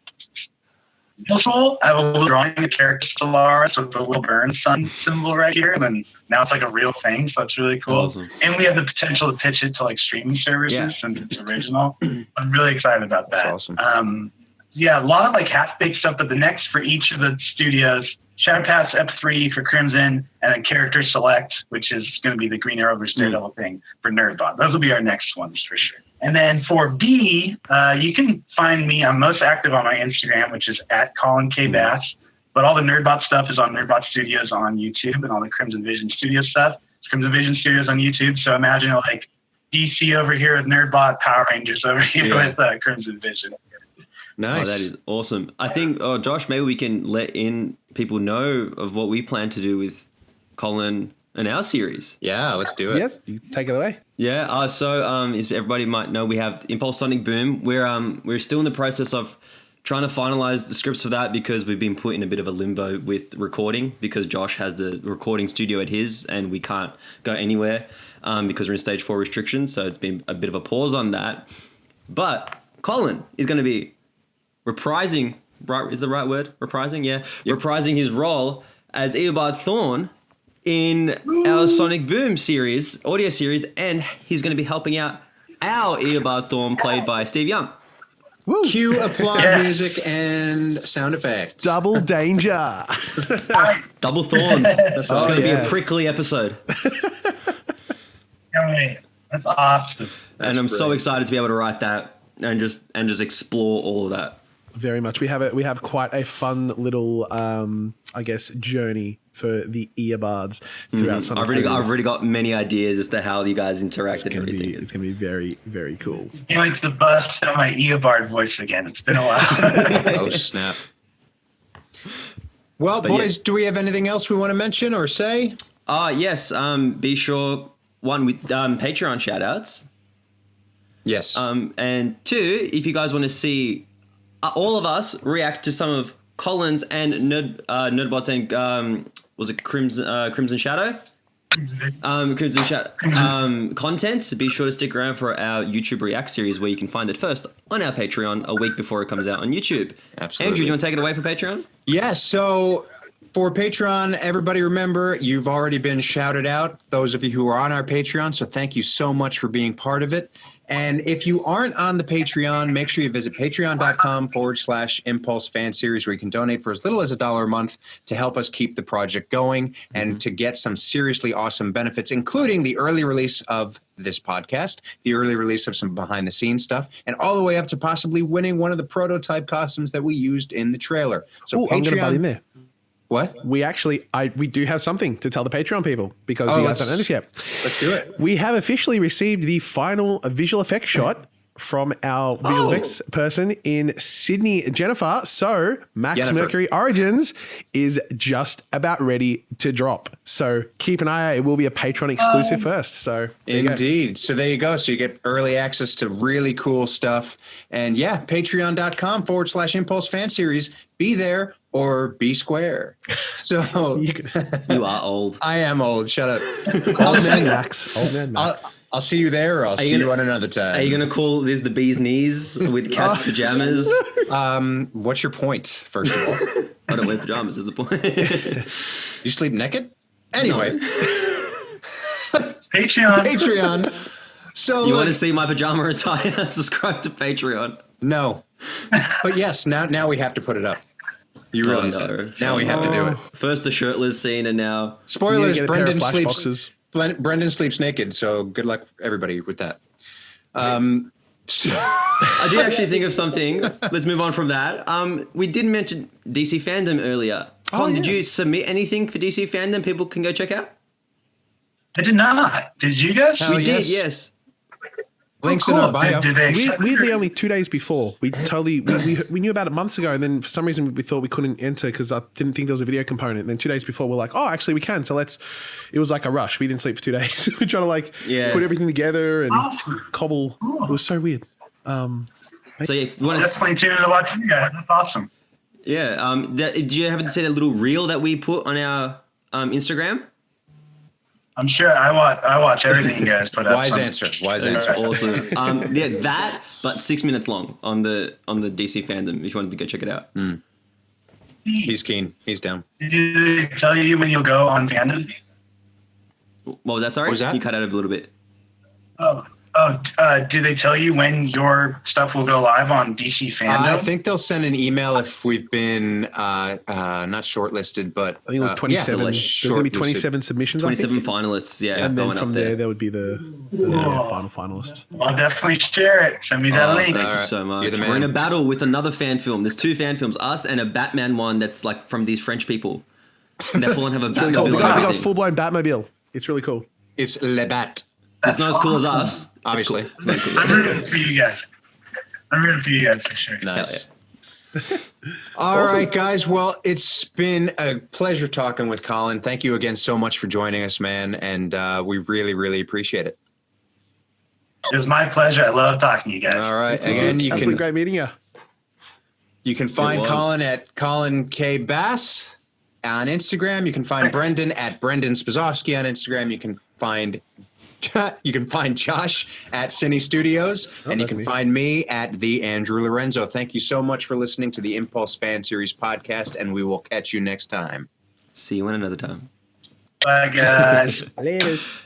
I have a little drawing of character Solaris with the little burn sun symbol right here, and then now it's like a real thing, so it's really cool. Awesome. And we have the potential to pitch it to like streaming services since it's original. I'm really excited about that. That's awesome. Yeah, a lot of like half-baked stuff, but the next for each of the studios, Shoutouts Ep3 for Crimson, and then Character Select, which is going to be the Green Arrow vs. Daredevil thing for Nerdbot. Those will be our next ones for sure. And then for B, you can find me. I'm most active on my Instagram, which is at Colin K.Bass. But all the Nerdbot stuff is on Nerdbot Studios on YouTube, and all the Crimson Vision Studio stuff. It's Crimson Vision Studios on YouTube. So imagine like DC over here with Nerdbot, Power Rangers over here with Crimson Vision. Nice. Oh, that is awesome. I think, Josh, maybe we can let in people know of what we plan to do with Colin and our series. Yeah, let's do it. Yes, you take it away. Yeah. So, as everybody might know, we have Impulse Sonic Boom. We're still in the process of trying to finalize the scripts for that because we've been put in a bit of a limbo with recording because Josh has the recording studio at his and we can't go anywhere because we're in stage 4 restrictions. So it's been a bit of a pause on that. But Colin is going to be reprising, right? Is the right word? Reprising? Yeah. Yep. Reprising his role as Eobard Thorn in our Sonic Boom series, audio series, and he's going to be helping out our Eobard Thorn played by Steve Young. Woo. Cue applaud music and sound effects. Double danger. Double thorns. It's going to be a prickly episode. That's awesome. And I'm so excited to be able to write that and just explore all of that. Very much. We have quite a fun little, I guess, journey for the earbuds throughout Sonic. I've already got many ideas as to how you guys interact and everything. It's going to be very, very cool. Can't wait to bust out my Eobard voice again. It's been a while. Oh, snap. Well, boys, do we have anything else we want to mention or say? Yes. Be sure, one, with Patreon shout-outs. Yes. And two, if you guys want to see all of us react to some of Colin's and Nerdbot's and was it Crimson Shadow? Crimson Shadow content. Be sure to stick around for our YouTube React series where you can find it first on our Patreon a week before it comes out on YouTube. Absolutely. Andrew, do you want to take it away for Patreon? Yes. So for Patreon, everybody remember, you've already been shouted out, those of you who are on our Patreon. So thank you so much for being part of it. And if you aren't on the Patreon, make sure you visit patreon.com/Impulse Fan Series, where you can donate for as little as $1 a month to help us keep the project going and to get some seriously awesome benefits, including the early release of this podcast, the early release of some behind the scenes stuff, and all the way up to possibly winning one of the prototype costumes that we used in the trailer. So I'm going to butt in there. What? We do have something to tell the Patreon people because you guys don't know this yet. Let's do it. We have officially received the final visual effects shot from our visual effects person in Sydney, Jennifer. So Max Mercury Origins is just about ready to drop. So keep an eye out. It will be a Patreon exclusive first. So indeed. So there you go. So you get early access to really cool stuff. And yeah, patreon.com/Impulse Fan Series. Be there or be square. So you are old. I am old. Shut up. Old man Max. I'll see you there, or I'll see you on another time. Are you going to call this the bee's knees with cat's pajamas? What's your point, first of all? I don't wear pajamas is the point. You sleep naked? Anyway. Patreon. So you want to see my pajama attire? Subscribe to Patreon. No. But yes, now we have to put it up. You realize that. Now we have to do it. First the shirtless scene and now... Spoilers, Brendan sleeps naked, so good luck everybody with that. I did actually think of something. Let's move on from that. We did mention DC Fandom earlier. Colin, did you submit anything for DC Fandom people can go check out? I did not. Did you guys? Hell We yes. did, yes. Links in our bio. Did they Weirdly, only 2 days before. We knew about it months ago, and then for some reason we thought we couldn't enter because I didn't think there was a video component. And then 2 days before, we're like, oh, actually we can. So it was like a rush. We didn't sleep for 2 days. We trying to like put everything together and cobble. It was so weird. So yeah, if you want to. definitely tune in to watch you guys. That's awesome. Yeah. Did you happen to see that little reel that we put on our Instagram? I'm sure I watch everything you guys put up. Wise answer. That's awesome. Yeah, that, but 6 minutes long on the DC Fandom. If you wanted to go check it out. He's keen. He's down. Did they tell you when you'll go on Fandom? What was that? Sorry, What was that? You cut out a little bit. Do they tell you when your stuff will go live on DC Fandom? I think they'll send an email if we've been not shortlisted, but I think it was 27. like There's going to be 27 submissions. 27 finalists. Yeah, and then going from up there would be the final finalists. I'll definitely share it. Send me that link. Thank All you right. so much. You're the man. We're in a battle with another fan film. There's 2 fan films, us and a Batman one that's like from these French people. And they full on have a Really Batmobile cool. and They got a everything. full-blown Batmobile. It's really cool. it's Le Bat, It's not as cool as us. obviously. I'm rooting for you guys. For sure. Nice. All right, guys. Well, it's been a pleasure talking with Colin. Thank you again so much for joining us, man. And we really, really appreciate it. It was my pleasure. I love talking to you guys. All right. Again, you Absolutely can great meeting you. You can find was. Colin at Colin K.Bass on Instagram. You can find Brendan at Brendan Spazowski on Instagram. You can find Josh at Cinestudios, and you that's can me. find me at the Andrew Lorenzo. Thank you so much for listening to the Impulse Fan Series podcast, and we will catch you next time. See you in another time. Bye, guys. Laters.